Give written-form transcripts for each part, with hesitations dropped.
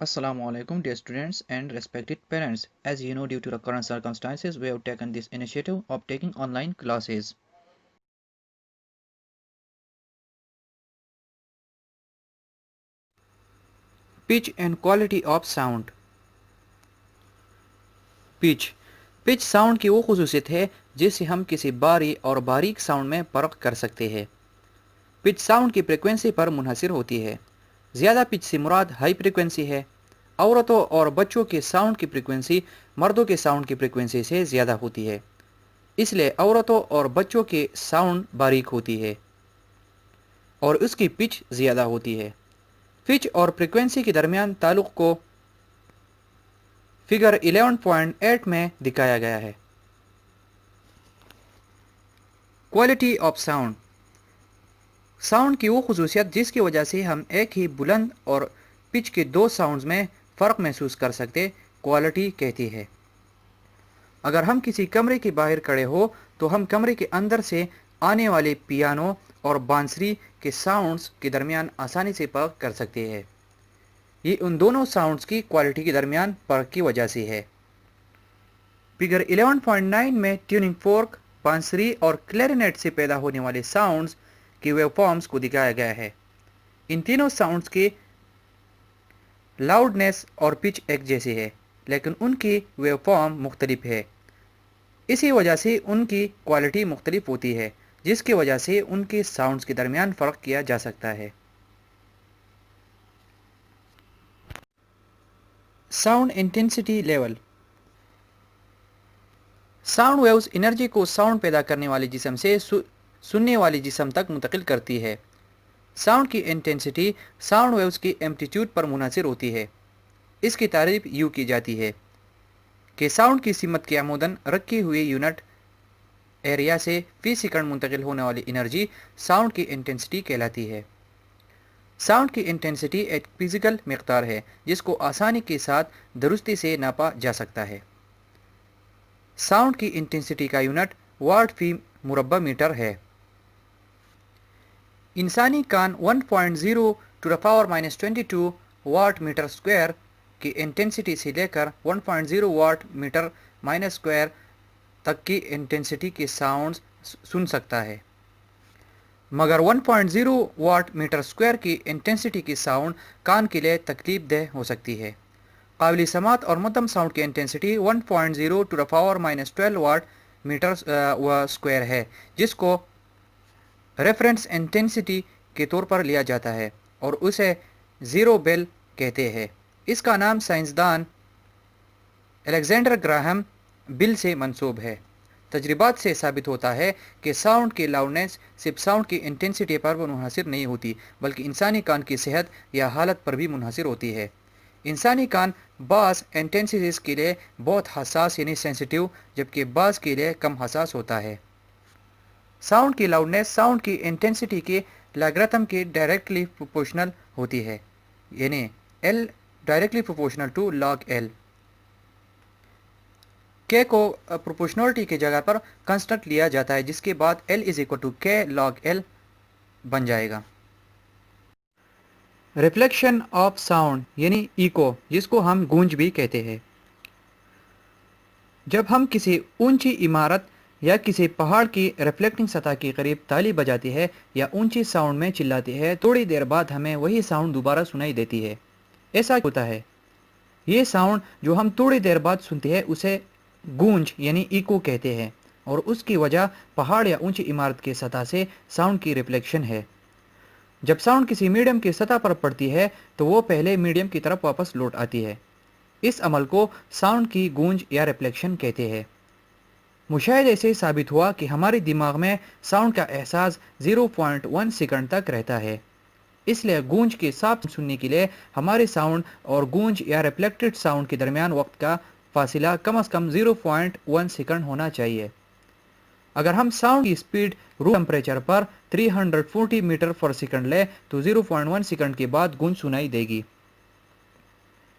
Assalamu alaikum, dear students and respected parents. As you know, due to the current circumstances, we have taken this initiative of taking online classes. Pitch and quality of sound. Pitch sound की वो खसूसियत है जिससे हम किसी भारी और बारीक sound में फ़र्क कर सकते हैं। पिच साउंड की फ्रिक्वेंसी पर मुनहसर होती है। ज़्यादा पिच से मुराद हाई फ्रिक्वेंसी है। औरतों और बच्चों के साउंड की फ्रिक्वेंसी मर्दों के साउंड की फ्रिक्वेंसी से ज़्यादा होती है, इसलिए औरतों और बच्चों के साउंड बारीक होती है और उसकी पिच ज़्यादा होती है। पिच और फ्रिक्वेंसी के दरमियान ताल्लुक़ को फिगर 11.8 में दिखाया गया है। क्वालिटी ऑफ साउंड की वो खसूसियत जिसकी वजह से हम एक ही बुलंद और पिच के दो साउंड्स में फ़र्क महसूस कर सकते क्वालिटी कहती है। अगर हम किसी कमरे के बाहर खड़े हो तो हम कमरे के अंदर से आने वाले पियानो और बांसुरी के साउंड्स के दरमियान आसानी से फ़र्क कर सकते हैं। ये उन दोनों साउंड्स की क्वालिटी के दरमियान फ़र्क की वजह से है। फिगर 11.9 में ट्यूनिंग फोर्क, बांसुरी और क्लैरिनेट से पैदा होने वाले साउंड्स के वेवफॉर्म्स को दिखाया गया है। इन तीनों साउंड्स की लाउडनेस और पिच एक जैसी है, लेकिन उनकी वेवफॉर्म मुख्तलिफ है। इसी वजह से उनकी क्वालिटी मुख्तलिफ होती है, जिसकी वजह से उनके साउंड्स के दरमियान फ़र्क किया जा सकता है। Sound intensity level. Sound waves energy को साउंड पैदा करने वाले जिस्म से सुनने वाले जिस्म तक मुंतकिल करती है। साउंड की इंटेंसिटी साउंड वेव्स की एम्पलीट्यूड पर मुनहसर होती है। इसकी तारीफ यूँ की जाती है कि साउंड की सिमत के आमोदन रखी हुई यूनिट एरिया से फी सेकंड मुंतकिल होने वाली एनर्जी साउंड की इंटेंसिटी कहलाती है। साउंड की इंटेंसिटी एक फिज़िकल मिक़दार है जिसको आसानी के साथ दुरुस्ती से नापा जा सकता है। साउंड की इंटेंसिटी का यूनिट वाट फी मुरब्बा मीटर है। इंसानी कान 1.0 to the power -22 watt metre square की इंटेंसिटी से लेकर 1.0 वाट मीटर माइनस स्क्वायर तक की इंटेंसिटी के साउंड्स सुन सकता है, मगर 1.0 वाट मीटर स्क्वायर की इंटेंसिटी की साउंड कान के लिए तकलीफ देह हो सकती है। काबिल समात और मध्यम साउंड की intensity 1.0 to the power -12 watt metre square है, जिसको रेफरेंस इंटेंसिटी के तौर पर लिया जाता है और उसे ज़ीरो बेल कहते हैं। इसका नाम साइंसदान अलेक्जेंडर ग्राहम बिल से मंसूब है। तजर्बात से साबित होता है कि साउंड की लाउडनेस सिर्फ साउंड की इंटेंसिटी पर मुनहसर नहीं होती, बल्कि इंसानी कान की सेहत या हालत पर भी मुनहसर होती है। इंसानी कान बास इंटेंसिटीज़ के लिए बहुत हसास यानी सेंसिटिव, जबकि बास के लिए कम हसास होता है। साउंड की लाउडनेस साउंड की इंटेंसिटी के लॉगरिथम के डायरेक्टली प्रोपोर्शनल होती है, यानी L directly proportional to log L। K को प्रोपोर्शनलिटी की जगह पर कांस्टेंट लिया जाता है, जिसके बाद L = K log L बन जाएगा। रिफ्लेक्शन ऑफ साउंड यानी इको, जिसको हम गूंज भी कहते हैं। जब हम किसी ऊंची इमारत या किसी पहाड़ की रिफ्लेक्टिंग सतह के करीब ताली बजाती है या ऊंची साउंड में चिल्लाती है, थोड़ी देर बाद हमें वही साउंड दोबारा सुनाई देती है। ऐसा होता है। ये साउंड जो हम थोड़ी देर बाद सुनते हैं उसे गूंज यानी इको कहते हैं, और उसकी वजह पहाड़ या ऊंची इमारत की सतह से साउंड की रिफ्लेक्शन है। जब साउंड किसी मीडियम की सतह पर पड़ती है तो वो पहले मीडियम की तरफ वापस लौट आती है। इस अमल को साउंड की गूंज या रिफ्लेक्शन कहते हैं। मुशाहिदे से साबित हुआ कि हमारे दिमाग में साउंड का एहसास 0.1 सेकंड तक रहता है। इसलिए गूंज के साफ सुनने के लिए हमारे साउंड और गूंज या रिफ्लेक्टेड साउंड के दरमियान वक्त का फासिला कम से कम 0.1 सेकंड होना चाहिए। अगर हम साउंड की स्पीड रूम टेम्परेचर पर 340 मीटर पर सेकंड ले तो 0.1 सेकंड के बाद गूंज सुनाई देगी।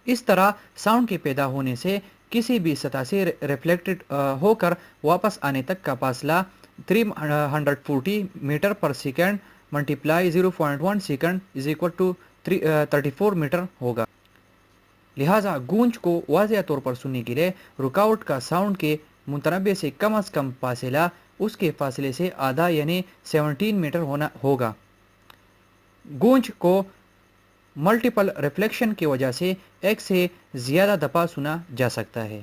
इस तरह साउंड के पैदा होने से किसी भी सतह से रिफ्लेक्टेड होकर वापस आने तक का फासला 340 मीटर पर सेकंड मल्टीप्लाई 0.1 सेकंड = 34 मीटर होगा। لہٰذا گونج کو واضح طور پر سننے کے لیے رکاوٹ کا ساؤنڈ کے متنوع سے کم از کم فاصلہ اس کے فاصلے سے آدھا یعنی 17 میٹر ہونا ہوگا۔ گونج کو ملٹیپل ریفلیکشن کی وجہ سے ایک سے زیادہ دفعہ سنا جا سکتا ہے۔